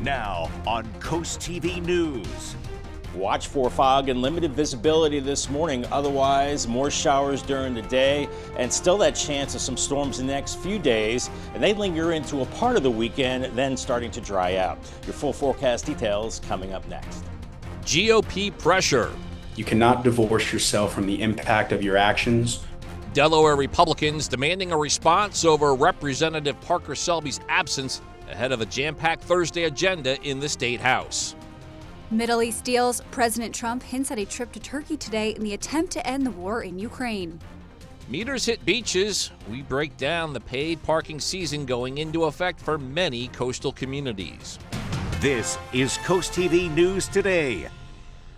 Now on CoastTV News. Watch for fog and limited visibility this morning. Otherwise, more showers during the day and still that chance of some storms in the next few days. And they linger into a part of the weekend, then starting to dry out. Your full forecast details coming up next. GOP pressure. You cannot divorce yourself from the impact of your actions. Delaware Republicans demanding a response over Representative Parker Selby's absence ahead of a jam-packed Thursday agenda in the State House. Middle East deals. President Trump hints at a trip to Turkey today in the attempt to end the war in Ukraine. Meters hit beaches. We break down the paid parking season going into effect for many coastal communities. This is CoastTV News Today.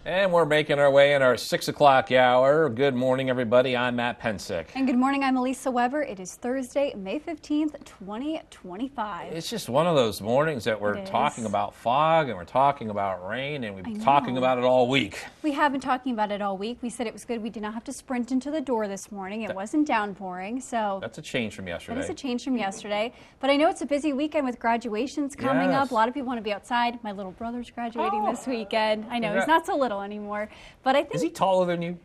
And we're making our way in our 6 o'clock hour. Good morning, everybody. I'm Matt Pensick. And good morning, I'm Elisa Weber. It is Thursday, May 15th, 2025. It's just one of those mornings that we're talking about fog and we're talking about rain and we've been talking about it all week. We have been talking about it all week. We said it was good. We did not have to sprint into the door this morning. It wasn't downpouring, so that's a change from yesterday. That is a change from yesterday. But I know it's a busy weekend with graduations coming up. A lot of people want to be outside. My little brother's graduating this weekend. I know, he's not so little anymore, but I think... Is he taller than you?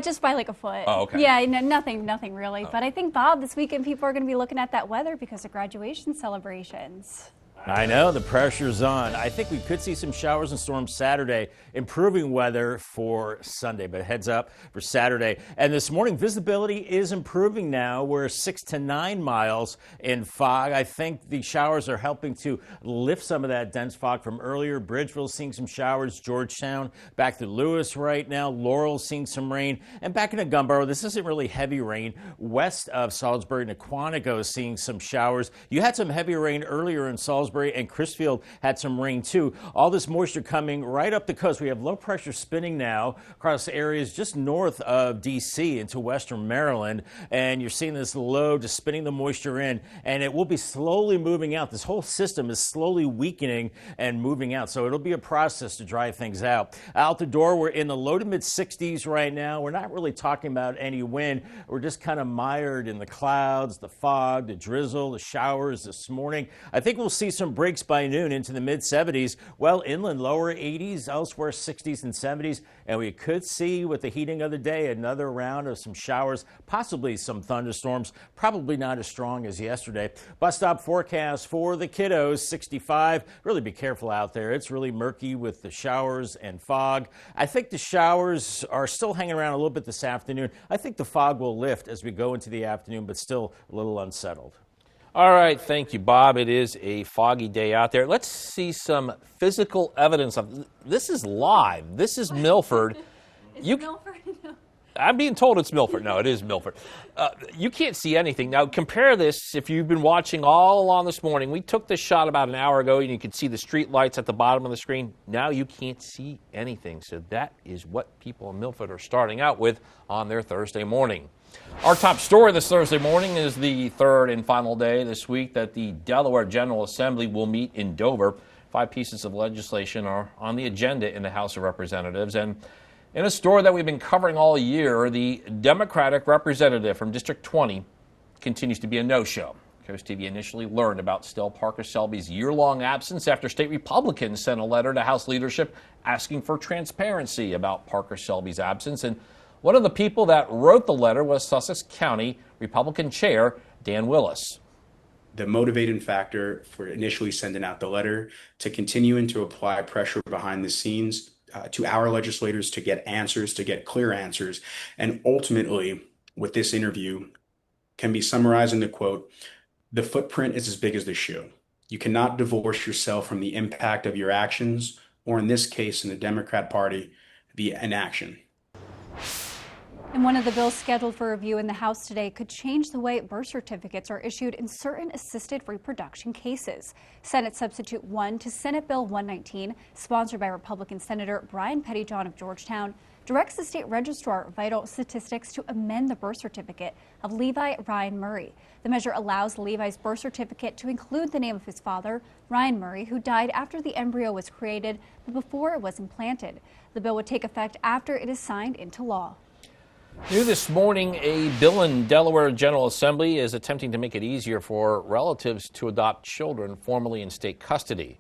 Just by like a foot. Oh, okay. Yeah, no, nothing really. But I think, Bob, this weekend people are going to be looking at that weather because of graduation celebrations. I know, the pressure's on. I think we could see some showers and storms Saturday, improving weather for Sunday, but heads up for Saturday. And this morning, visibility is improving now. We're 6 to 9 miles in fog. I think the showers are helping to lift some of that dense fog from earlier. Bridgeville seeing some showers, Georgetown, back to Lewis right now. Laurel seeing some rain. And back into Gumboro, this isn't really heavy rain. West of Salisbury, Quantico seeing some showers. You had some heavy rain earlier in Salisbury, and Crisfield had some rain too. All this moisture coming right up the coast. We have low pressure spinning now across areas just north of D.C. into western Maryland, and you're seeing this low just spinning the moisture in, and it will be slowly moving out. This whole system is slowly weakening and moving out, so it'll be a process to dry things out. Out the door, we're in the low to mid 60s right now. We're not really talking about any wind. We're just kind of mired in the clouds, the fog, the drizzle, the showers this morning. I think we'll see some breaks by noon into the mid 70s. Well, inland lower 80s, elsewhere 60s and 70s. And we could see with the heating of the day another round of some showers, possibly some thunderstorms, probably not as strong as yesterday. Bus stop forecast for the kiddos, 65. Really be careful out there. It's really murky with the showers and fog. I think the showers are still hanging around a little bit this afternoon. I think the fog will lift as we go into the afternoon, but still a little unsettled. All right, thank you, Bob. It is a foggy day out there. Let's see some physical evidence of this. Is live. This is Milford. Milford? No. I'm being told it's Milford. No, it is Milford. You can't see anything. Now, compare this. If you've been watching all along this morning, we took this shot about an hour ago, and you could see the street lights at the bottom of the screen. Now you can't see anything. So that is what people in Milford are starting out with on their Thursday morning. Our top story this Thursday morning is the third and final day this week that the Delaware General Assembly will meet in Dover. 5 pieces of legislation are on the agenda in the House of Representatives. And in a story that we've been covering all year, the Democratic representative from District 20 continues to be a no-show. CoastTV initially learned about Still Parker Selby's year-long absence after state Republicans sent a letter to House leadership asking for transparency about Parker Selby's absence. And one of the people that wrote the letter was Sussex County Republican Chair Dan Willis. The motivating factor for initially sending out the letter to continuing to apply pressure behind the scenes to our legislators to get answers, to get clear answers. And ultimately, with this interview, can be summarized in the quote, "The footprint is as big as the shoe. You cannot divorce yourself from the impact of your actions, or in this case, in the Democrat Party, the inaction." And one of the bills scheduled for review in the House today could change the way birth certificates are issued in certain assisted reproduction cases. Senate Substitute 1 to Senate Bill 119, sponsored by Republican Senator Brian Pettyjohn of Georgetown, directs the state registrar Vital Statistics to amend the birth certificate of Levi Ryan Murray. The measure allows Levi's birth certificate to include the name of his father, Ryan Murray, who died after the embryo was created but before it was implanted. The bill would take effect after it is signed into law. New this morning, a bill in Delaware General Assembly is attempting to make it easier for relatives to adopt children formerly in state custody.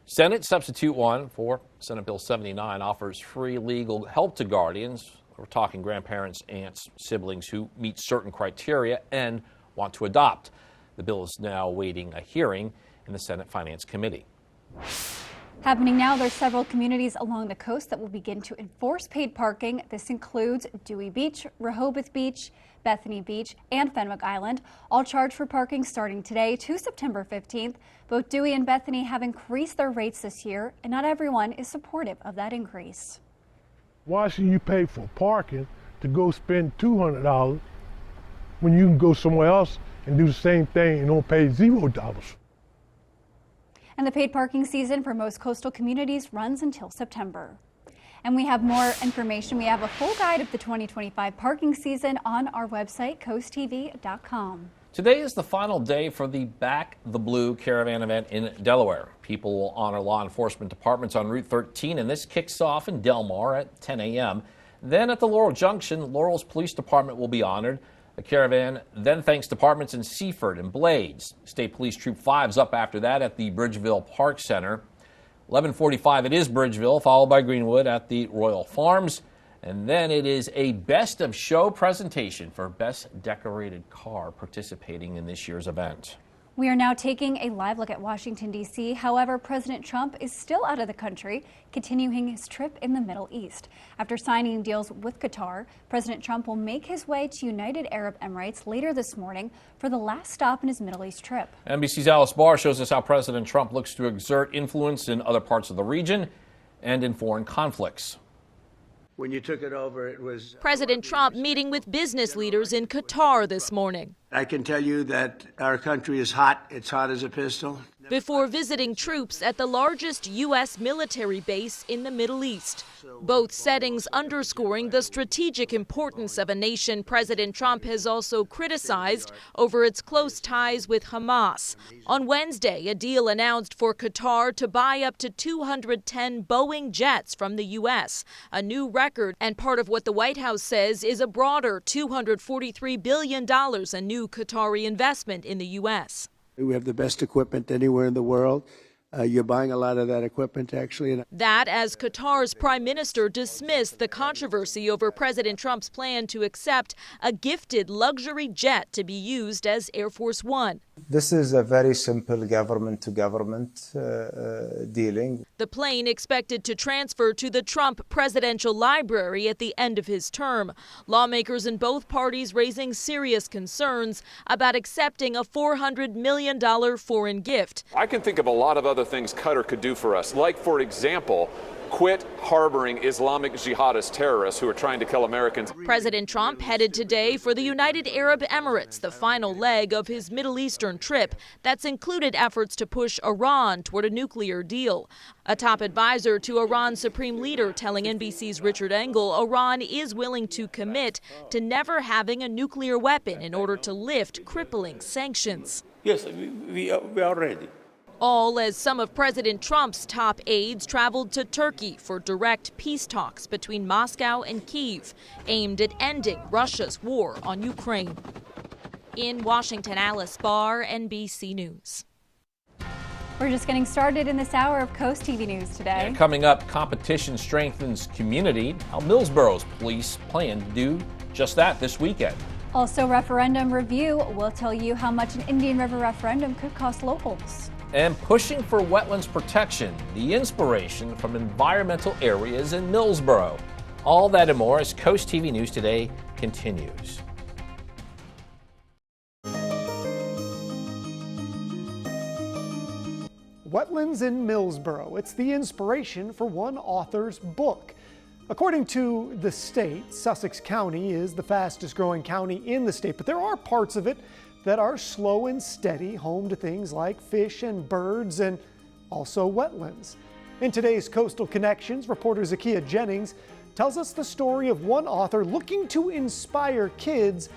Senate Substitute 1 for Senate Bill 79 offers free legal help to guardians. We're talking grandparents, aunts, siblings who meet certain criteria and want to adopt. The bill is now awaiting a hearing in the Senate Finance Committee. Happening now, there's several communities along the coast that will begin to enforce paid parking. This includes Dewey Beach, Rehoboth Beach, Bethany Beach, and Fenwick Island, all charged for parking starting today to September 15th. Both Dewey and Bethany have increased their rates this year, and not everyone is supportive of that increase. Why should you pay for parking to go spend $200 when you can go somewhere else and do the same thing and don't pay $0? And the paid parking season for most coastal communities runs until September. And we have more information. We have a full guide of the 2025 parking season on our website, CoastTV.com. Today is the final day for the Back the Blue caravan event in Delaware. People will honor law enforcement departments on Route 13, and this kicks off in Delmarva at 10 a.m. Then at the Laurel Junction, Laurel's Police Department will be honored. The caravan then thanks departments in Seaford and Blades. State Police Troop 5 is up after that at the Bridgeville Park Center. 11:45 it is Bridgeville, followed by Greenwood at the Royal Farms. And then it is a best of show presentation for best decorated car participating in this year's event. We are now taking a live look at Washington, D.C. However, President Trump is still out of the country, continuing his trip in the Middle East. After signing deals with Qatar, President Trump will make his way to United Arab Emirates later this morning for the last stop in his Middle East trip. NBC's Alice Barr shows us how President Trump looks to exert influence in other parts of the region and in foreign conflicts. When you took it over, it was President Trump meeting with business leaders in Qatar this morning. I can tell you that our country is hot. It's hot as a pistol. Before visiting troops at the largest U.S. military base in the Middle East. Both settings underscoring the strategic importance of a nation President Trump has also criticized over its close ties with Hamas. On Wednesday, a deal announced for Qatar to buy up to 210 Boeing jets from the U.S., a new record and part of what the White House says is a broader $243 billion in new Qatari investment in the U.S. We have the best equipment anywhere in the world. You're buying a lot of that equipment, actually. That as Qatar's prime minister dismissed the controversy over President Trump's plan to accept a gifted luxury jet to be used as Air Force One. This is a very simple government-to-government dealing. The plane expected to transfer to the Trump Presidential Library at the end of his term. Lawmakers in both parties raising serious concerns about accepting a $400 million foreign gift. I can think of a lot of other things Qatar could do for us, like, for example, quit harboring Islamic jihadist terrorists who are trying to kill Americans. President Trump headed today for the United Arab Emirates, the final leg of his Middle Eastern trip. That's included efforts to push Iran toward a nuclear deal. A top advisor to Iran's supreme leader telling NBC's Richard Engel Iran is willing to commit to never having a nuclear weapon in order to lift crippling sanctions. Yes, we are ready. All as some of President Trump's top aides traveled to Turkey for direct peace talks between Moscow and Kyiv, aimed at ending Russia's war on Ukraine. In Washington, Alice Barr, NBC News. We're just getting started in this hour of Coast TV News today. And coming up, competition strengthens community. How Millsboro's police plan to do just that this weekend. Also, referendum review. We'll tell you how much an Indian River referendum could cost locals. And pushing for wetlands protection, the inspiration from environmental areas in Millsboro. All that and more as Coast TV News Today continues. Wetlands in Millsboro. It's the inspiration for one author's book. According to the state, Sussex County is the fastest growing county in the state, but there are parts of it that are slow and steady, home to things like fish and birds and also wetlands. In today's Coastal Connections, reporter Zakiya Jennings tells us the story of one author looking to inspire kids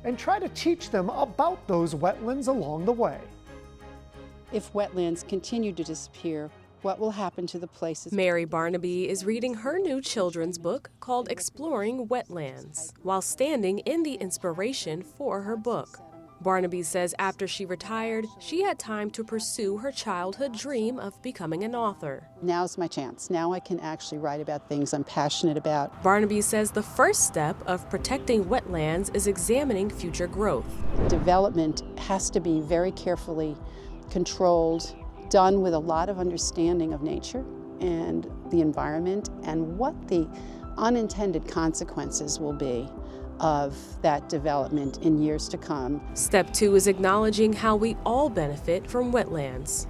and try to teach them about those wetlands along the way. If wetlands continue to disappear, what will happen to the places? Mary Barnaby is reading her new children's book called Exploring Wetlands while standing in the inspiration for her book. Barnaby says after she retired, she had time to pursue her childhood dream of becoming an author. Now's my chance. Now I can actually write about things I'm passionate about. Barnaby says the first step of protecting wetlands is examining future growth. Development has to be very carefully controlled, done with a lot of understanding of nature and the environment and what the unintended consequences will be of that development in years to come. Step 2 is acknowledging how we all benefit from wetlands.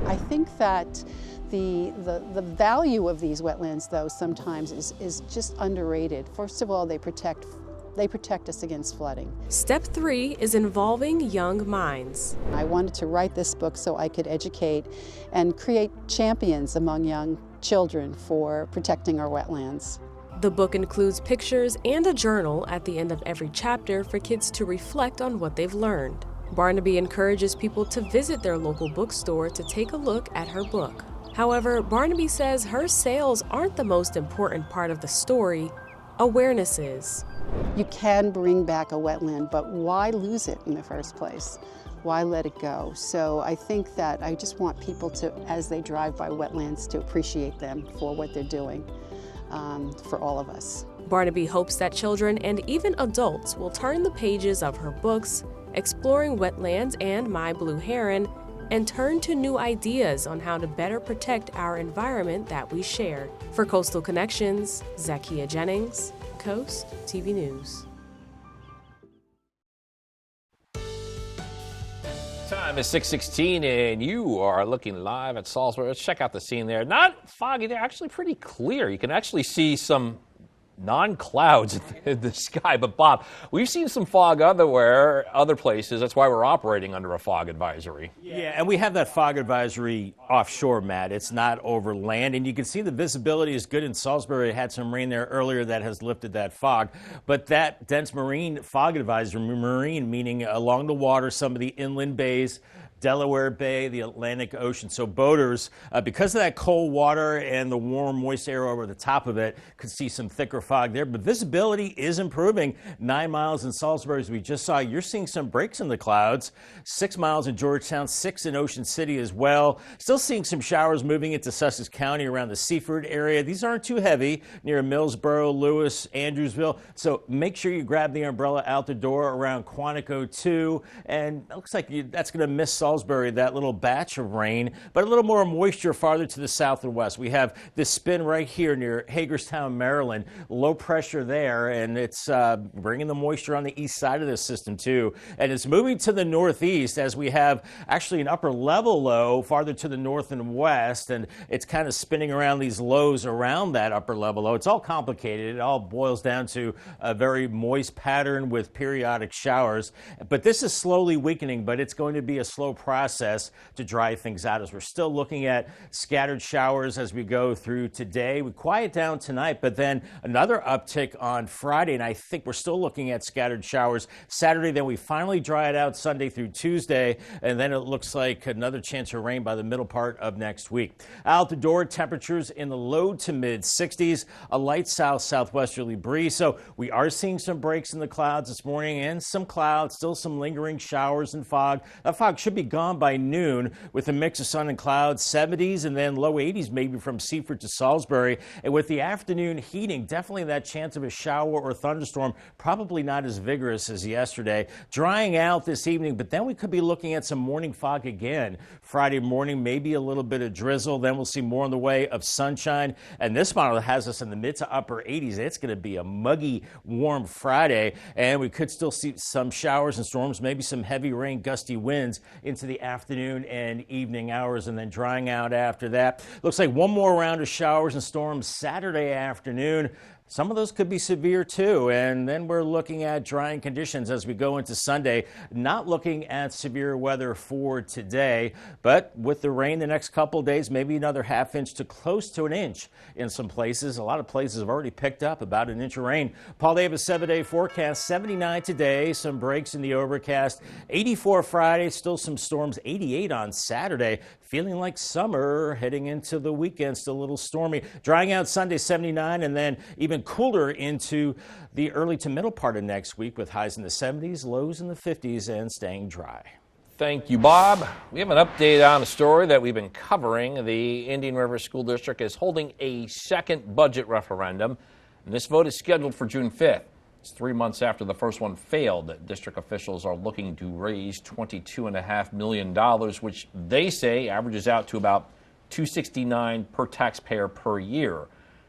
I think that the value of these wetlands, though, sometimes is just underrated. First of all, they protect us against flooding. Step 3 is involving young minds. I wanted to write this book so I could educate and create champions among young children for protecting our wetlands. The book includes pictures and a journal at the end of every chapter for kids to reflect on what they've learned. Barnaby encourages people to visit their local bookstore to take a look at her book. However, Barnaby says her sales aren't the most important part of the story. Awareness is. You can bring back a wetland, but why lose it in the first place? Why let it go? So I think that I just want people to, as they drive by wetlands, to appreciate them for what they're doing for all of us. Barnaby hopes that children and even adults will turn the pages of her books, Exploring Wetlands and My Blue Heron, and turn to new ideas on how to better protect our environment that we share. For Coastal Connections, Zakia Jennings, Coast TV News. Time is 6:16, and you are looking live at Salisbury. Let's check out the scene there. Not foggy, they're actually pretty clear. You can actually see some non-clouds in the sky. But Bob, we've seen some fog other places. That's why we're operating under a fog advisory. Yeah, and we have that fog advisory offshore, Matt. It's not over land, and you can see the visibility is good in Salisbury. It had some rain there earlier that has lifted that fog. But that dense marine fog advisory, marine meaning along the water, some of the inland bays, Delaware Bay, the Atlantic Ocean. So boaters, because of that cold water and the warm, moist air over the top of it, could see some thicker fog there. But visibility is improving. 9 miles in Salisbury, as we just saw. You're seeing some breaks in the clouds. 6 miles in Georgetown, 6 in Ocean City as well. Still seeing some showers moving into Sussex County around the Seaford area. These aren't too heavy near Millsboro, Lewis, Andrewsville. So make sure you grab the umbrella out the door around Quantico too. And it looks like that's going to miss Salisbury, that little batch of rain, but a little more moisture farther to the south and west. We have this spin right here near Hagerstown, Maryland. Low pressure there, and it's bringing the moisture on the east side of this system too. And it's moving to the northeast as we have actually an upper level low farther to the north and west, and it's kind of spinning around these lows around that upper level low. It's all complicated. It all boils down to a very moist pattern with periodic showers. But this is slowly weakening, but it's going to be a slow process to dry things out as we're still looking at scattered showers as we go through today. We quiet down tonight, but then another uptick on Friday, and I think we're still looking at scattered showers Saturday. Then we finally dry it out Sunday through Tuesday, and then it looks like another chance of rain by the middle part of next week. Out the door, temperatures in the low to mid 60s, a light southwesterly breeze. So we are seeing some breaks in the clouds this morning and some clouds, still some lingering showers and fog. That fog should be gone by noon with a mix of sun and clouds, 70s and then low 80s maybe from Seaford to Salisbury. And with the afternoon heating, definitely that chance of a shower or thunderstorm, probably not as vigorous as yesterday. Drying out this evening, but then we could be looking at some morning fog again. Friday morning, maybe a little bit of drizzle. Then we'll see more in the way of sunshine. And this model has us in the mid to upper 80s. It's going to be a muggy, warm Friday. And we could still see some showers and storms, maybe some heavy rain, gusty winds into the afternoon and evening hours, and then drying out after that. Looks like one more round of showers and storms Saturday afternoon. Some of those could be severe too, and then we're looking at drying conditions as we go into Sunday. Not looking at severe weather for today, but with the rain the next couple of days, maybe another ½ inch to close to an inch in some places. A lot of places have already picked up about an inch of rain. Paul Davis 7-day forecast, 79 today, some breaks in the overcast, 84 Friday, still some storms, 88 on Saturday. Feeling like summer heading into the weekend, still a little stormy. Drying out Sunday, 79, and then even even cooler into the early to middle part of next week with highs in the 70s, lows in the 50s, and staying dry. Thank you, Bob. We have an update on a story that we've been covering. The Indian River School District is holding a second budget referendum, and this vote is scheduled for June 5th. It's 3 months after the first one failed. District officials are looking to raise $22.5 million, which they say averages out to about $269 per taxpayer per year.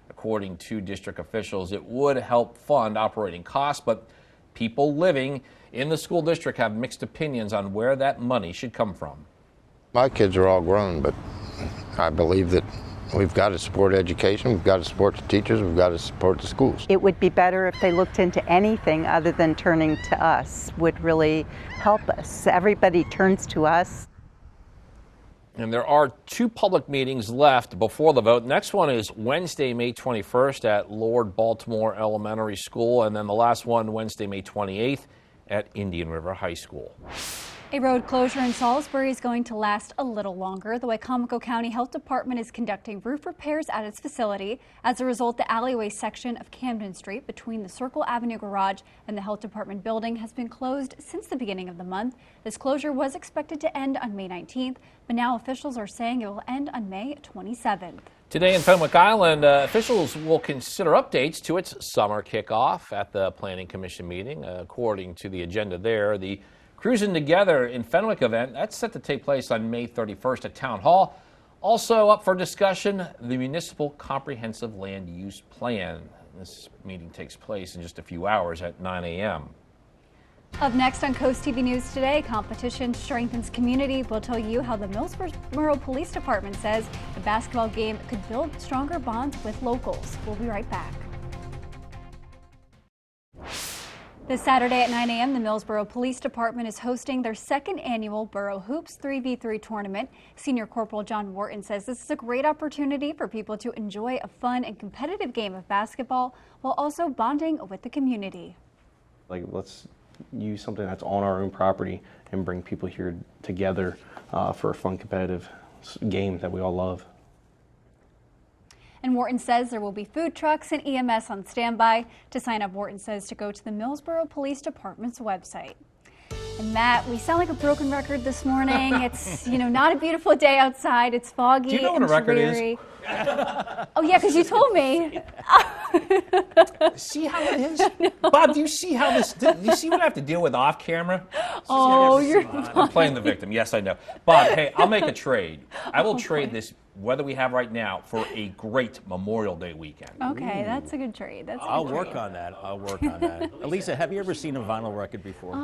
According to district officials, it would help fund operating costs, but people living in the school district have mixed opinions on where that money should come from. My kids are all grown, but I believe that we've got to support education, we've got to support the teachers, we've got to support the schools. It would be better if they looked into anything other than turning to us, would really help us. Everybody turns to us. And there are 2 public meetings left before the vote. Next one is Wednesday, May 21st at Lord Baltimore Elementary School, and then the last one Wednesday, May 28th at Indian River High School. A road closure in Salisbury is going to last a little longer. The Wicomico County Health Department is conducting roof repairs at its facility. As a result, the alleyway section of Camden Street between the Circle Avenue Garage and the Health Department building has been closed since the beginning of the month. This closure was expected to end on May 19th, but now officials are saying it will end on May 27th. Today in Fenwick Island, officials will consider updates to its summer kickoff at the Planning Commission meeting. According to the agenda there, the Cruising Together in Fenwick event, that's set to take place on May 31st at Town Hall. Also up for discussion, the Municipal Comprehensive Land Use Plan. This meeting takes place in just a few hours at 9 a.m. Up next on Coast TV News Today, competition strengthens community. We'll tell you how the Millsboro Police Department says the basketball game could build stronger bonds with locals. We'll be right back. This Saturday at 9 a.m., the Millsboro Police Department is hosting their second annual Borough Hoops 3v3 tournament. Senior Corporal John Wharton says this is a great opportunity for people to enjoy a fun and competitive game of basketball while also bonding with the community. Let's use something that's on our own property and bring people here together for a fun, competitive game that we all love. And Wharton says there will be food trucks and EMS on standby. To sign up, Wharton says to go to the Millsboro Police Department's website. And Matt, we sound like a broken record this morning. It's, not a beautiful day outside. It's foggy. Do you know what a record is? Oh, yeah, because you told me. See how it is? No. Bob, do you see how this, do you see what I have to deal with off camera? Oh, you're I'm playing the victim. Yes, I know. Bob, hey, I'll make a trade. I will trade this weather we have right now for a great Memorial Day weekend. Okay, that's a good trade. I'll work on that. Elisa, have you ever seen a vinyl record before?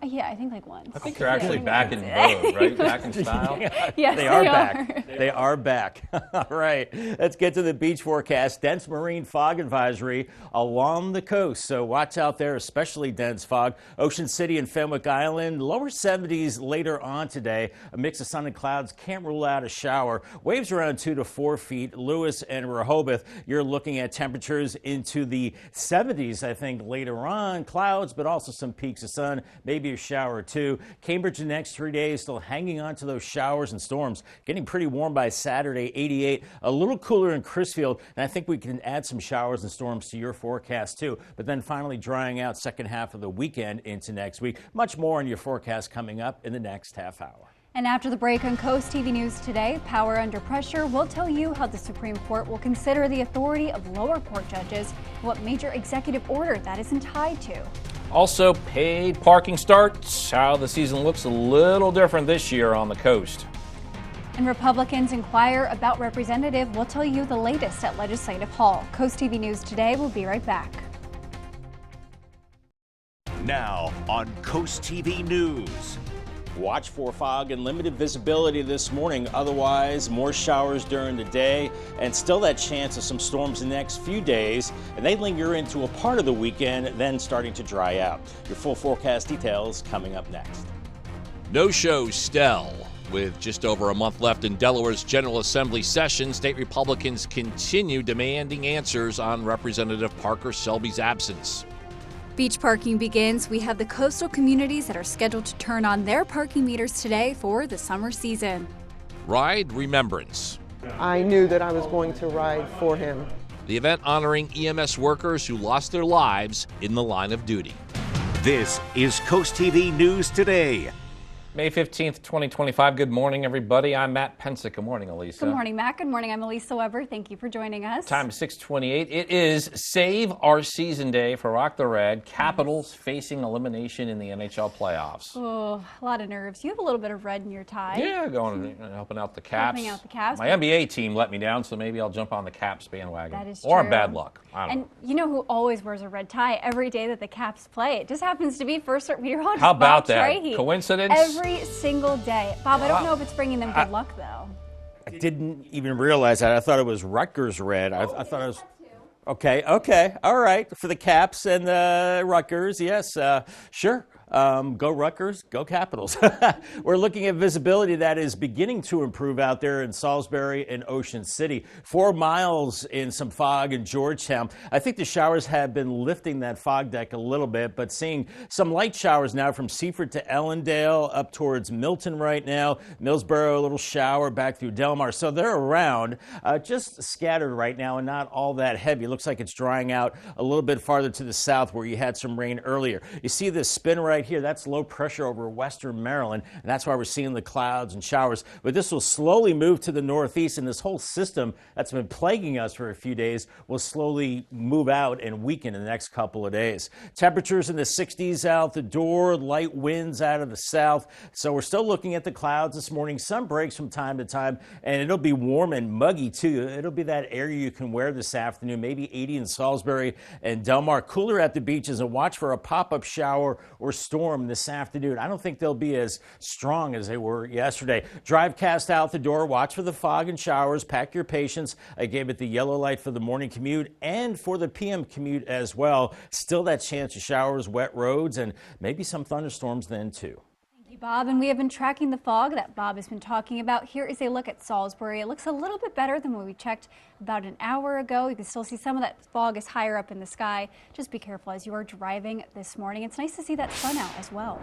Yeah, I think like once. I think they're actually back in vogue, right? Back in style. Yes, they are back. They are back. All right, let's get to the beach forecast. Dense marine fog advisory along the coast, so watch out there, especially dense fog. Ocean City and Fenwick Island, lower 70s later on today. A mix of sun and clouds, can't rule out a shower. Waves around 2 to 4 feet. Lewis and Rehoboth, you're looking at temperatures into the 70s, I think, later on. Clouds, but also some peaks of sun, maybe a shower or two. Cambridge the next 3 days, still hanging on to those showers and storms. Getting pretty warm by Saturday, 88. A little cooler in Crisfield, and I think we can add some showers and storms to your forecast too. But then finally drying out second half of the weekend into next week. Much more on your forecast coming up in the next half hour. And after the break on Coast TV News Today, Power Under Pressure, we'll tell you how the Supreme Court will consider the authority of lower court judges, what major executive order that isn't tied to. Also, paid parking starts, how the season looks a little different this year on the coast. And Republicans inquire about representative. We'll tell you the latest at Legislative Hall. Coast TV News Today. We'll be right back. Now on Coast TV News. Watch for fog and limited visibility this morning. Otherwise, more showers during the day and still that chance of some storms the next few days. And they linger into a part of the weekend, then starting to dry out. Your full forecast details coming up next. No-show Stell. With just over a month left in Delaware's General Assembly session, state Republicans continue demanding answers on Representative Parker Selby's absence. Beach parking begins. We have the coastal communities that are scheduled to turn on their parking meters today for the summer season. Ride Remembrance. I knew that I was going to ride for him The event honoring EMS workers who lost their lives in the line of duty. This is Coast TV News Today. May 15th, 2025. Good morning, everybody. I'm Matt Pensick. Good morning, Elisa. Good morning, Matt. Good morning. I'm Elisa Weber. Thank you for joining us. Time 6:28. It is Save Our Season Day for Rock the Red. Capitals facing elimination in the NHL playoffs. Oh, a lot of nerves. You have a little bit of red in your tie. Yeah, going and helping out the Caps. Helping out the Caps. My NBA team let me down, so maybe I'll jump on the Caps bandwagon. That is or true. I'm bad luck. I don't know. And you know who always wears a red tie every day that the Caps play? It just happens to be first meteorologist How about Bob that? Trahey. Coincidence? Every single day. Bob, I don't know if it's bringing them good luck, though. I didn't even realize that. I thought it was Rutgers red. I thought it was... Okay, all right. For the Caps and the Rutgers, yes, sure. Go Rutgers, go Capitals. We're looking at visibility that is beginning to improve out there in Salisbury and Ocean City. 4 miles in some fog in Georgetown. I think the showers have been lifting that fog deck a little bit, but seeing some light showers now from Seaford to Ellendale up towards Milton right now. Millsboro, a little shower back through Delmarva. So they're around, just scattered right now and not all that heavy. It looks like it's drying out a little bit farther to the south where you had some rain earlier. You see this spin right here, that's low pressure over western Maryland, and that's why we're seeing the clouds and showers. But this will slowly move to the northeast, and this whole system that's been plaguing us for a few days will slowly move out and weaken in the next couple of days. Temperatures in the 60s out the door, light winds out of the south. So we're still looking at the clouds this morning. Sun breaks from time to time, and it'll be warm and muggy too. It'll be that area you can wear this afternoon, maybe 80 in Salisbury and Delmarva. Cooler at the beaches, and watch for a pop-up shower or storm this afternoon. I don't think they'll be as strong as they were yesterday. Drive cast out the door. Watch for the fog and showers. Pack your patience. I gave it the yellow light for the morning commute and for the PM commute as well. Still that chance of showers, wet roads, and maybe some thunderstorms then too. Thank you, Bob. And we have been tracking the fog that Bob has been talking about. Here is a look at Salisbury. It looks a little bit better than when we checked about an hour ago. You can still see some of that fog is higher up in the sky. Just be careful as you are driving this morning. It's nice to see that sun out as well.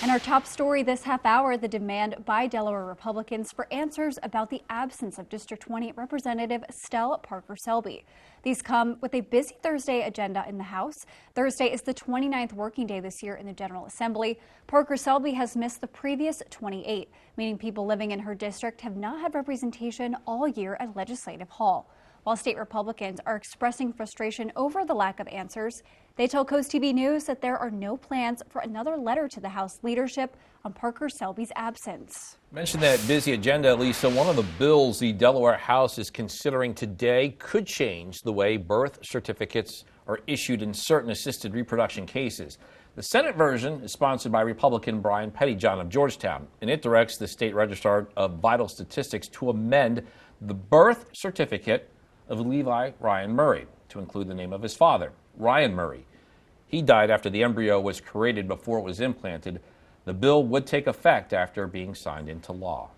And our top story this half hour, the demand by Delaware Republicans for answers about the absence of District 20 Representative Stell Parker Selby. These come with a busy Thursday agenda in the House. Thursday is the 29th working day this year in the General Assembly. Parker Selby has missed the previous 28, meaning people living in her district have not had representation all year at Legislative Hall. While state Republicans are expressing frustration over the lack of answers, they tell CoastTV News that there are no plans for another letter to the House leadership on Parker Selby's absence. Mentioned that busy agenda, Lisa. One of the bills the Delaware House is considering today could change the way birth certificates are issued in certain assisted reproduction cases. The Senate version is sponsored by Republican Brian Pettyjohn of Georgetown, and it directs the state registrar of vital statistics to amend the birth certificate of Levi Ryan Murray to include the name of his father, Ryan Murray. He died after the embryo was created before it was implanted. The bill would take effect after being signed into law.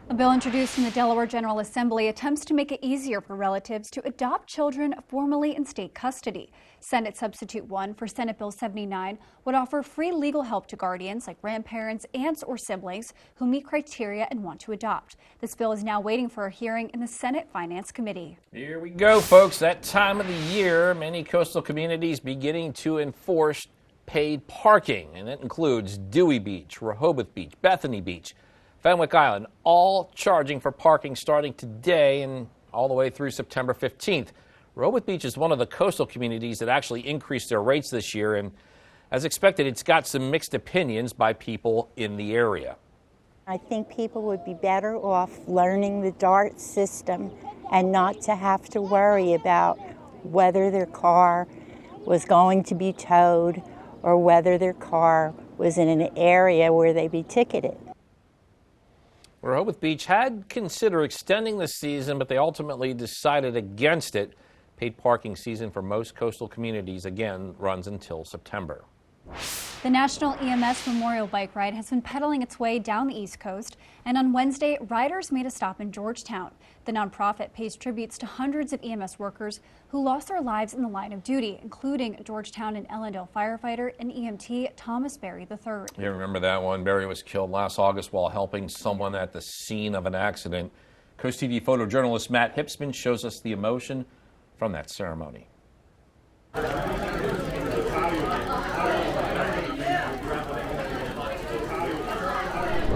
A bill introduced in the Delaware General Assembly attempts to make it easier for relatives to adopt children formally in state custody. Senate Substitute 1 for Senate Bill 79 would offer free legal help to guardians like grandparents, aunts, or siblings who meet criteria and want to adopt. This bill is now waiting for a hearing in the Senate Finance Committee. Here we go, folks. That time of the year, many coastal communities beginning to enforce paid parking, and it includes Dewey Beach, Rehoboth Beach, Bethany Beach, Fenwick Island, all charging for parking starting today and all the way through September 15th. Rehoboth Beach is one of the coastal communities that actually increased their rates this year, and as expected, it's got some mixed opinions by people in the area. I think people would be better off learning the DART system and not to have to worry about whether their car was going to be towed or whether their car was in an area where they'd be ticketed. Rehoboth Beach had considered extending the season, but they ultimately decided against it. Paid parking season for most coastal communities, again, runs until September. The National EMS Memorial Bike Ride has been pedaling its way down the East Coast, and on Wednesday, riders made a stop in Georgetown. The nonprofit pays tributes to hundreds of EMS workers who lost their lives in the line of duty, including Georgetown and Ellendale firefighter and EMT Thomas Berry III. You remember that one? Berry was killed last August while helping someone at the scene of an accident. Coast TV photojournalist Matt Hipsman shows us the emotion from that ceremony.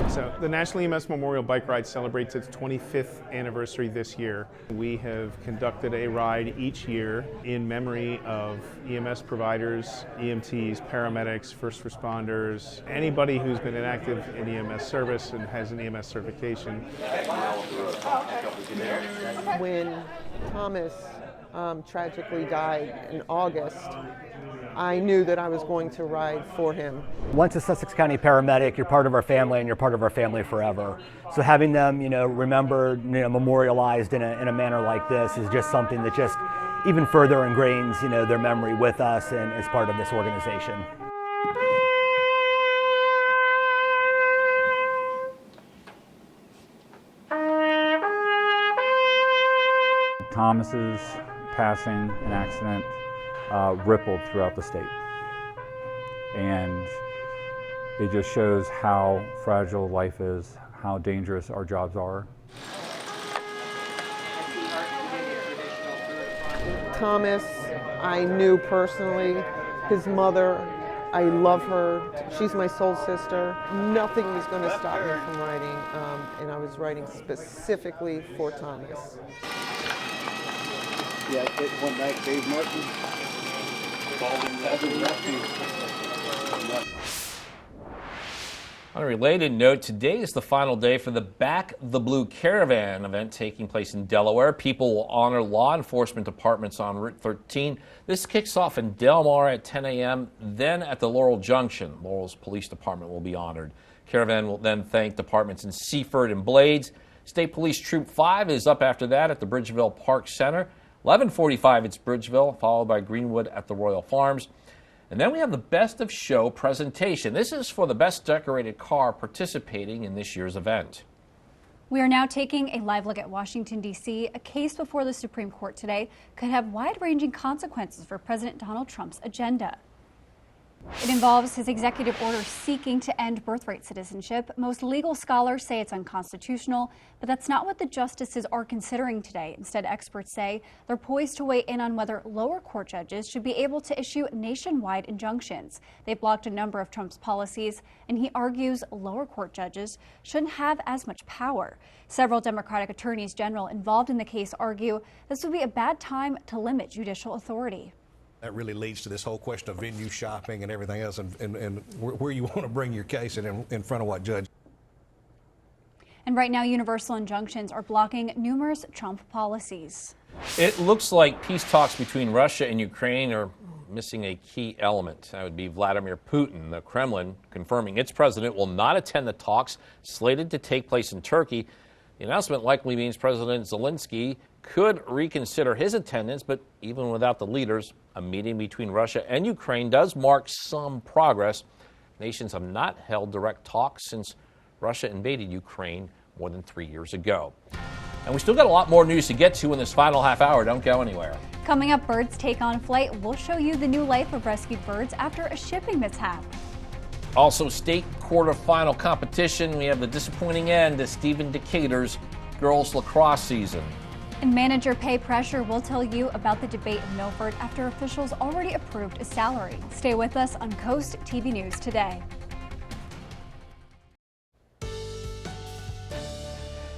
So the National EMS Memorial Bike Ride celebrates its 25th anniversary this year. We have conducted a ride each year in memory of EMS providers, EMTs, paramedics, first responders, anybody who's been inactive in EMS service and has an EMS certification. When Thomas tragically died in August, I knew that I was going to ride for him. Once a Sussex County paramedic, you're part of our family and you're part of our family forever. So having them, remembered, memorialized in a manner like this is just something that just even further ingrains, their memory with us and as part of this organization. Thomas's passing, an accident, rippled throughout the state. And it just shows how fragile life is, how dangerous our jobs are. Thomas, I knew personally. His mother, I love her. She's my soul sister. Nothing was going to stop me from writing, and I was writing specifically for Thomas. Yeah, one night, Dave Martin. On a related note, today is the final day for the Back the Blue Caravan event taking place in Delaware. People will honor law enforcement departments on Route 13. This kicks off in Delmarva at 10 a.m., then at the Laurel Junction. Laurel's Police Department will be honored. Caravan will then thank departments in Seaford and Blades. State Police Troop 5 is up after that at the Bridgeville Park Center. 11:45 it's Bridgeville, followed by Greenwood at the Royal Farms. And then we have the Best of Show presentation. This is for the best decorated car participating in this year's event. We are now taking a live look at Washington, D.C. A case before the Supreme Court today could have wide-ranging consequences for President Donald Trump's agenda. It involves his executive order seeking to end birthright citizenship. Most legal scholars say it's unconstitutional, but that's not what the justices are considering today. Instead, experts say they're poised to weigh in on whether lower court judges should be able to issue nationwide injunctions. They've blocked a number of Trump's policies, and he argues lower court judges shouldn't have as much power. Several Democratic attorneys general involved in the case argue this would be a bad time to limit judicial authority. That really leads to this whole question of venue shopping and everything else, and where you want to bring your case in front of what judge. And right now, universal injunctions are blocking numerous Trump policies. It looks like peace talks between Russia and Ukraine are missing a key element. That would be Vladimir Putin. The Kremlin confirming its president will not attend the talks slated to take place in Turkey. The announcement likely means President Zelensky could reconsider his attendance, but even without the leaders, a meeting between Russia and Ukraine does mark some progress. Nations have not held direct talks since Russia invaded Ukraine more than 3 years ago. And we still got a lot more news to get to in this final half hour. Don't go anywhere. Coming up, Birds Take on Flight. We'll show you the new life of rescued birds after a shipping mishap. Also, state quarterfinal competition. We have the disappointing end to Stephen Decatur's girls lacrosse season. And manager pay pressure. We'll tell you about the debate in Milford after officials already approved a salary. Stay with us on Coast TV News today.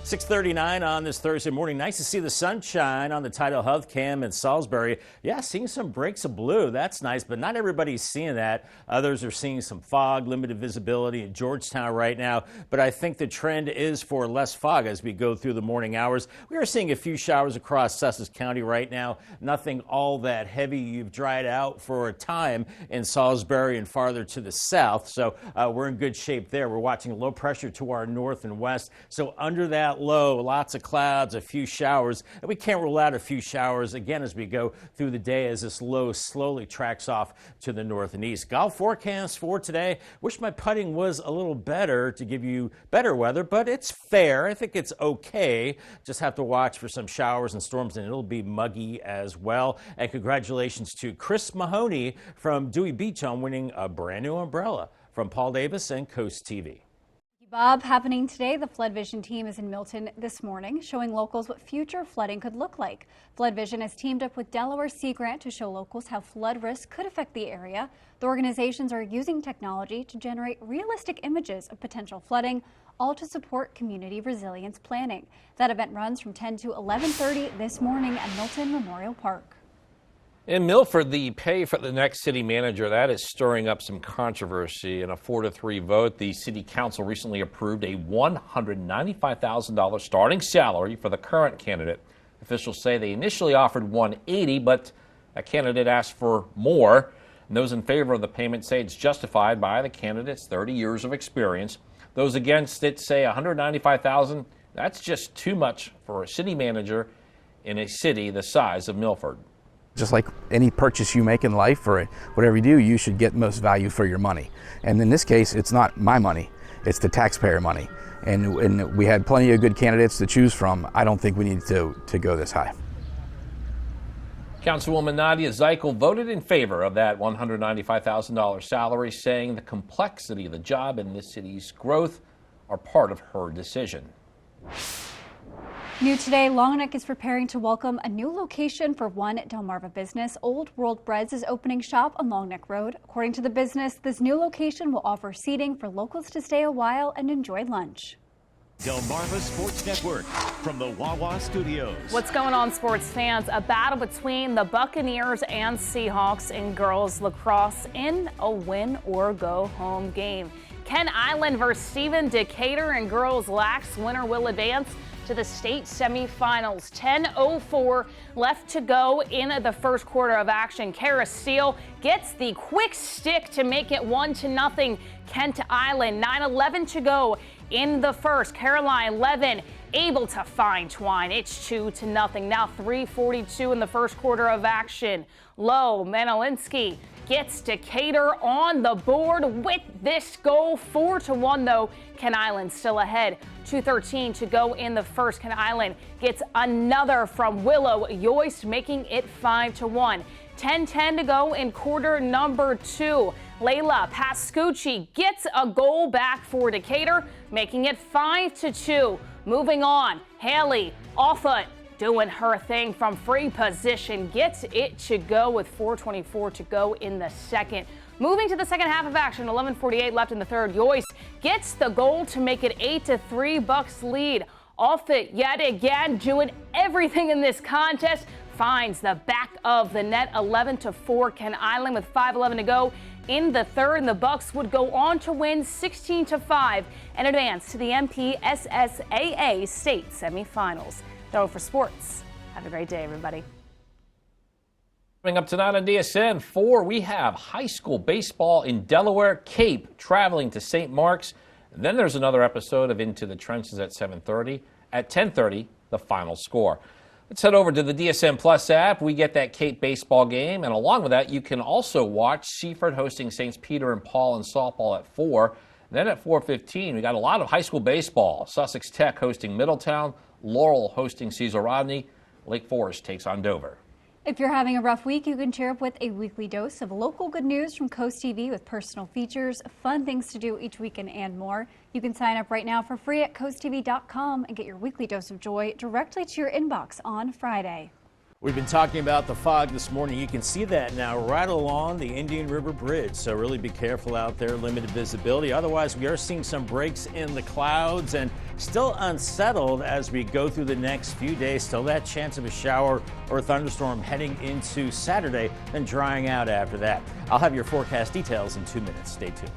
6:39 on this Thursday morning. Nice to see the sunshine on the Tidal Health Cam in Salisbury. Yeah, seeing some breaks of blue. That's nice, but not everybody's seeing that. Others are seeing some fog, limited visibility in Georgetown right now. But I think the trend is for less fog as we go through the morning hours. We are seeing a few showers across Sussex County right now. Nothing all that heavy. You've dried out for a time in Salisbury and farther to the south. So we're in good shape there. We're watching low pressure to our north and west. So under that low, lots of clouds, a few showers, and we can't rule out a few showers again as we go through the day as this low slowly tracks off to the north and east. Golf forecast for today. Wish my putting was a little better to give you better weather, but it's fair. I think it's okay. Just have to watch for some showers and storms, and it'll be muggy as well. And congratulations to Chris Mahoney from Dewey Beach on winning a brand new umbrella from Paul Davis and Coast TV. Bob, happening today, the Flood Vision team is in Milton this morning, showing locals what future flooding could look like. Flood Vision has teamed up with Delaware Sea Grant to show locals how flood risk could affect the area. The organizations are using technology to generate realistic images of potential flooding, all to support community resilience planning. That event runs from 10 to 11:30 this morning at Milton Memorial Park. In Milford, the pay for the next city manager, that is stirring up some controversy. In a 4-3 vote, the city council recently approved a $195,000 starting salary for the current candidate. Officials say they initially offered $180,000, but that candidate asked for more. And those in favor of the payment say it's justified by the candidate's 30 years of experience. Those against it say $195,000, that's just too much for a city manager in a city the size of Milford. Just like any purchase you make in life or whatever you do, you should get most value for your money. And in this case, it's not my money, it's the taxpayer money. And we had plenty of good candidates to choose from. I don't think we need to go this high. Councilwoman Nadia Zeichel voted in favor of that $195,000 salary, saying the complexity of the job and the city's growth are part of her decision. New today, Longneck is preparing to welcome a new location for one Delmarva business. Old World Breads is opening shop on Longneck Road. According to the business, this new location will offer seating for locals to stay a while and enjoy lunch. Delmarva Sports Network from the Wawa Studios. What's going on, sports fans? A battle between the Buccaneers and Seahawks in girls lacrosse in a win or go home game. Ken Island versus Stephen Decatur in girls lax. Winner will advance to the state semifinals. 10:04 left to go in the first quarter of action. Kara Steele gets the quick stick to make it 1-0. Kent Island. 9:11 to go in the first. Caroline Levin able to find Twine. It's 2-0. Now 3:42 in the first quarter of action. Lowe Manilinski gets Decatur on the board with this goal. 4-1 though. Ken Island still ahead. 2:13 to go in the first. Ken Island gets another from Willow Yoist, making it 5-1. 10:10 to go in quarter number 2. Layla Pascucci gets a goal back for Decatur, making it 5-2. Moving on, Haley Offutt doing her thing from free position, gets it to go with 4:24 to go in the second. Moving to the second half of action, 11:48 left in the third. Yoist gets the goal to make it 8-3 Bucks lead. Offutt yet again doing everything in this contest, finds the back of the net. 11-4 Ken Island with 5:11 to go in the third, and the Bucks would go on to win 16-5 and advance to the MPSSAA state semifinals. So for sports, have a great day, everybody. Coming up tonight on DSN 4, we have high school baseball in Delaware, Cape traveling to St. Mark's. And then there's another episode of Into the Trenches at 7:30. At 10:30, the final score. Let's head over to the DSN Plus app. We get that Cape baseball game, and along with that, you can also watch Seaford hosting St. Peter and Paul in softball at 4. Then at 4:15, we got a lot of high school baseball. Sussex Tech hosting Middletown, Laurel hosting Cesar Rodney, Lake Forest takes on Dover. If you're having a rough week, you can cheer up with a weekly dose of local good news from CoastTV with personal features, fun things to do each weekend, and more. You can sign up right now for free at coasttv.com and get your weekly dose of joy directly to your inbox on Friday. We've been talking about the fog this morning. You can see that now right along the Indian River Bridge. So really be careful out there, limited visibility. Otherwise, we are seeing some breaks in the clouds and still unsettled as we go through the next few days. Still that chance of a shower or thunderstorm heading into Saturday and drying out after that. I'll have your forecast details in 2 minutes. Stay tuned.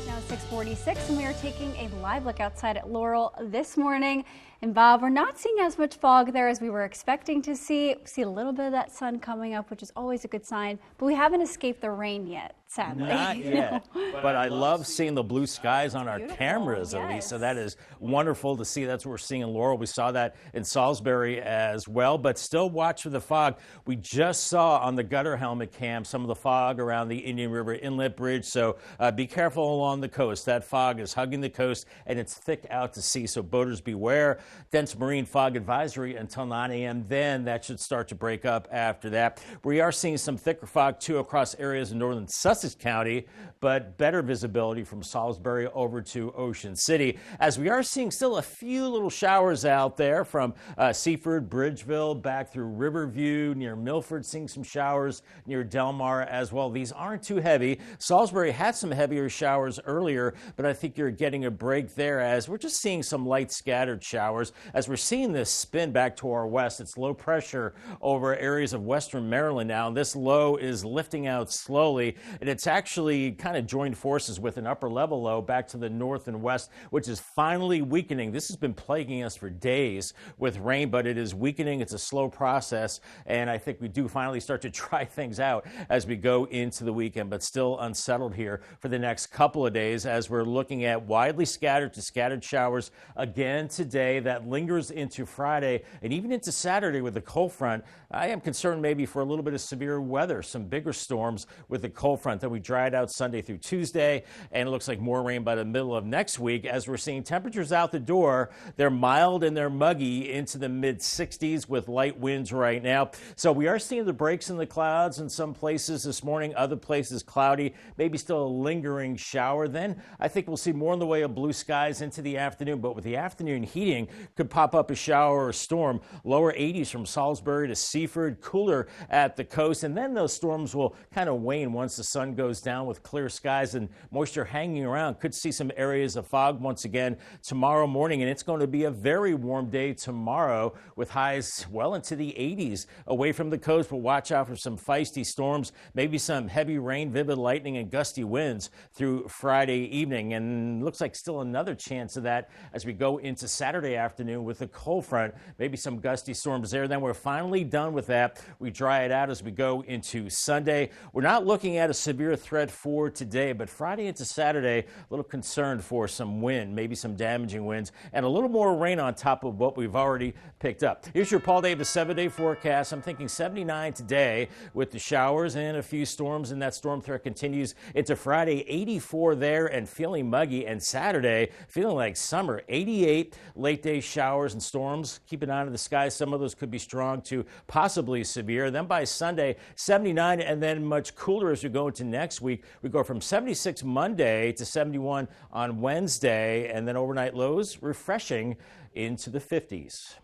Now 6:46 and we are taking a live look outside at Laurel this morning. And Bob, we're not seeing as much fog there as we were expecting to see. We see a little bit of that sun coming up, which is always a good sign, but we haven't escaped the rain yet, sadly. Not yet, but I love seeing the blue skies on our cameras, at least, so that is wonderful to see. That's what we're seeing in Laurel. We saw that in Salisbury as well, but still watch for the fog. We just saw on the gutter helmet cam some of the fog around the Indian River Inlet Bridge, so be careful along the coast. That fog is hugging the coast, and it's thick out to sea, so boaters beware. Dense marine fog advisory until 9 a.m. Then that should start to break up after that. We are seeing some thicker fog, too, across areas in northern Sussex Sussex County, but better visibility from Salisbury over to Ocean City, as we are seeing still a few little showers out there from Seaford, Bridgeville, back through Riverview, near Milford, seeing some showers near Delmarva as well. These aren't too heavy. Salisbury had some heavier showers earlier, but I think you're getting a break there as we're just seeing some light scattered showers. As we're seeing this spin back to our west, it's low pressure over areas of western Maryland now. This low is lifting out slowly, and it's actually kind of joined forces with an upper level low back to the north and west, which is finally weakening. This has been plaguing us for days with rain, but it is weakening. It's a slow process, and I think we do finally start to try things out as we go into the weekend, but still unsettled here for the next couple of days as we're looking at widely scattered to scattered showers again today. That lingers into Friday and even into Saturday with the cold front. I am concerned maybe for a little bit of severe weather, some bigger storms with the cold front. Then we dried out Sunday through Tuesday, and it looks like more rain by the middle of next week as we're seeing temperatures out the door. They're mild and they're muggy into the mid-60s with light winds right now. So we are seeing the breaks in the clouds in some places this morning, other places cloudy, maybe still a lingering shower. Then I think we'll see more in the way of blue skies into the afternoon, but with the afternoon heating, could pop up a shower or a storm. Lower 80s from Salisbury to Seaford, cooler at the coast, and then those storms will kind of wane once the sun goes down with clear skies and moisture hanging around. Could see some areas of fog once again tomorrow morning, and it's going to be a very warm day tomorrow with highs well into the 80s away from the coast, but watch out for some feisty storms, maybe some heavy rain, vivid lightning, and gusty winds through Friday evening, and looks like still another chance of that as we go into Saturday afternoon with the cold front, maybe some gusty storms there. Then we're finally done with that. We dry it out as we go into Sunday. We're not looking at a severe threat for today, but Friday into Saturday, a little concerned for some wind, maybe some damaging winds, and a little more rain on top of what we've already picked up. Here's your Paul Davis 7-day forecast. I'm thinking 79 today with the showers and a few storms, and that storm threat continues into Friday. 84 there and feeling muggy, and Saturday feeling like summer. 88 late day showers and storms. Keep an eye on the skies. Some of those could be strong to possibly severe. Then by Sunday, 79, and then much cooler as we go into next week. We go from 76 Monday to 71 on Wednesday, and then overnight lows refreshing into the 50s.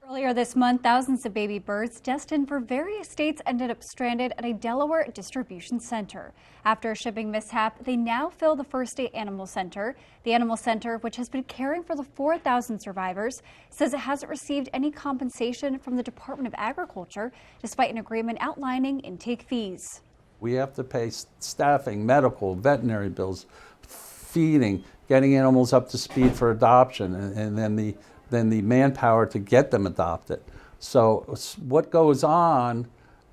Earlier this month, thousands of baby birds destined for various states ended up stranded at a Delaware distribution center. After a shipping mishap, they now fill the First State Animal Center. The Animal Center, which has been caring for the 4,000 survivors, says it hasn't received any compensation from the Department of Agriculture, despite an agreement outlining intake fees. We have to pay staffing, medical, veterinary bills, feeding, getting animals up to speed for adoption, and then the manpower to get them adopted. So what goes on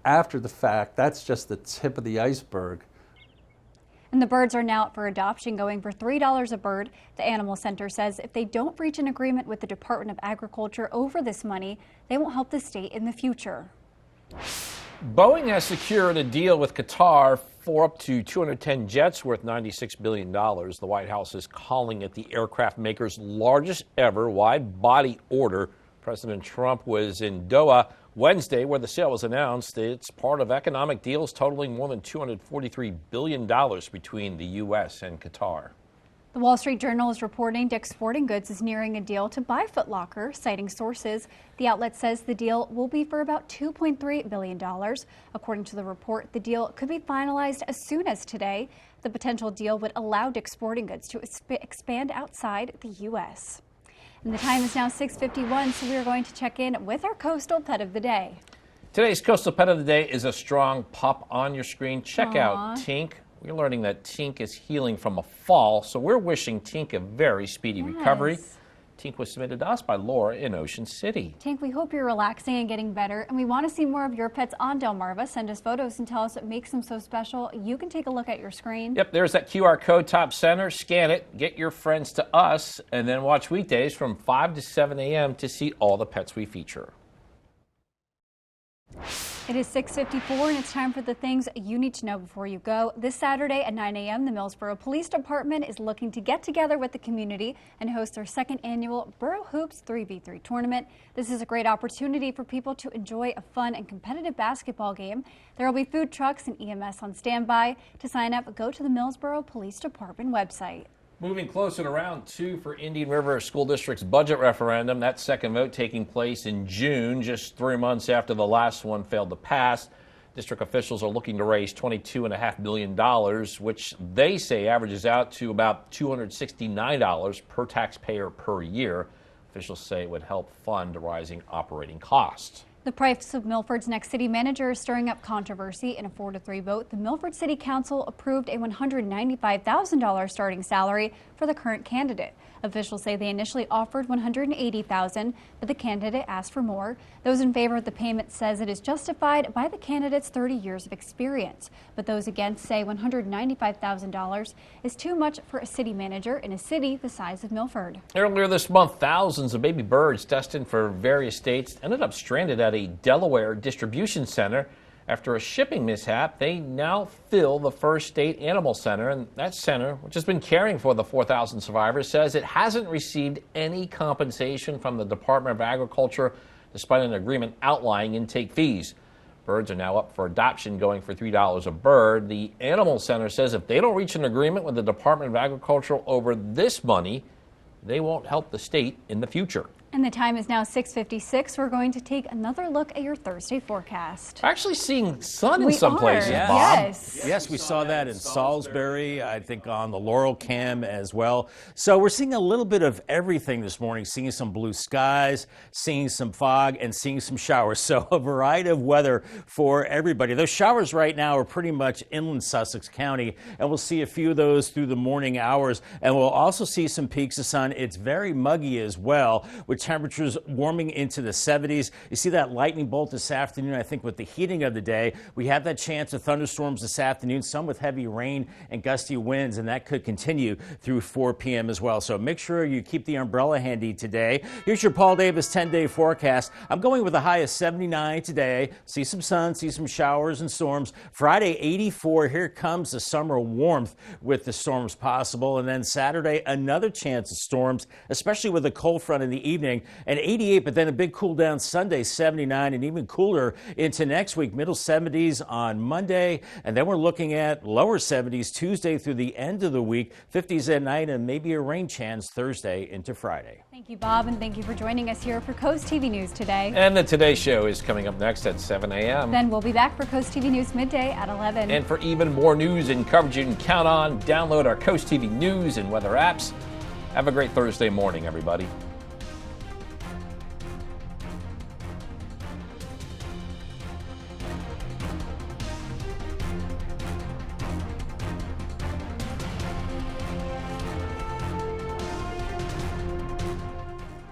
after the fact, that's just the tip of the iceberg. And the birds are now up for adoption, going for $3 a bird. The Animal Center says if they don't reach an agreement with the Department of Agriculture over this money, they won't help the state in the future. Boeing has secured a deal with Qatar for up to 210 jets worth $96 billion. The White House is calling it the aircraft maker's largest ever wide-body order. President Trump was in Doha Wednesday, where the sale was announced. It's part of economic deals totaling more than $243 billion between the U.S. and Qatar. The Wall Street Journal is reporting Dick's Sporting Goods is nearing a deal to buy Foot Locker, citing sources. The outlet says the deal will be for about $2.3 billion. According to the report, the deal could be finalized as soon as today. The potential deal would allow Dick's Sporting Goods to expand outside the U.S. And the time is now 6:51, so we are going to check in with our coastal pet of the day. Today's coastal pet of the day is a strong pup on your screen. Check out Tink. We're learning that Tink is healing from a fall, so we're wishing Tink a very speedy recovery. Tink was submitted to us by Laura in Ocean City. Tink, we hope you're relaxing and getting better, and we want to see more of your pets on Delmarva. Send us photos and tell us what makes them so special. You can take a look at your screen. Yep, there's that QR code top center. Scan it, get your friends to us, and then watch weekdays from 5 to 7 a.m. to see all the pets we feature. It is 6:54 and it's time for the things you need to know before you go. This Saturday at 9 a.m., the Millsboro Police Department is looking to get together with the community and host their second annual Borough Hoops 3v3 tournament. This is a great opportunity for people to enjoy a fun and competitive basketball game. There will be food trucks and EMS on standby. To sign up, go to the Millsboro Police Department website. Moving closer to round 2 for Indian River School District's budget referendum. That second vote taking place in June, just 3 months after the last one failed to pass. District officials are looking to raise $22.5 million, which they say averages out to about $269 per taxpayer per year. Officials say it would help fund rising operating costs. The price of Milford's next city manager is stirring up controversy. In a 4-3 vote, the Milford City Council approved a $195,000 starting salary for the current candidate. Officials say they initially offered $180,000, but the candidate asked for more. Those in favor of the payment says it is justified by the candidate's 30 years of experience, but those against say $195,000 is too much for a city manager in a city the size of Milford. Earlier this month, thousands of baby birds destined for various states ended up stranded at a Delaware distribution center. After a shipping mishap, they now fill the First State Animal Center, and that center, which has been caring for the 4,000 survivors, says it hasn't received any compensation from the Department of Agriculture, despite an agreement outlining intake fees. Birds are now up for adoption, going for $3 a bird. The Animal Center says if they don't reach an agreement with the Department of Agriculture over this money, they won't help the state in the future. And the time is now 6:56. We're going to take another look at your Thursday forecast. Actually seeing sun in some places, Bob. Yes. Yes, we saw that in Salisbury, I think on the Laurel Cam as well. So we're seeing a little bit of everything this morning, seeing some blue skies, seeing some fog, and seeing some showers. So a variety of weather for everybody. Those showers right now are pretty much inland Sussex County, and we'll see a few of those through the morning hours. And we'll also see some peaks of sun. It's very muggy as well, with temperatures warming into the 70s. You see that lightning bolt this afternoon. I think with the heating of the day, we have that chance of thunderstorms this afternoon, some with heavy rain and gusty winds, and that could continue through 4 p.m. as well. So make sure you keep the umbrella handy today. Here's your Paul Davis 10-day forecast. I'm going with a high of 79 today. See some sun, see some showers and storms. Friday, 84. Here comes the summer warmth with the storms possible. And then Saturday, another chance of storms, especially with a cold front in the evening. And 88, but then a big cool down Sunday, 79, and even cooler into next week, middle 70s on Monday. And then we're looking at lower 70s Tuesday through the end of the week, 50s at night, and maybe a rain chance Thursday into Friday. Thank you, Bob, and thank you for joining us here for Coast TV News today. And the Today Show is coming up next at 7 a.m. Then we'll be back for Coast TV News midday at 11. And for even more news and coverage you can count on, download our Coast TV News and weather apps. Have a great Thursday morning, everybody.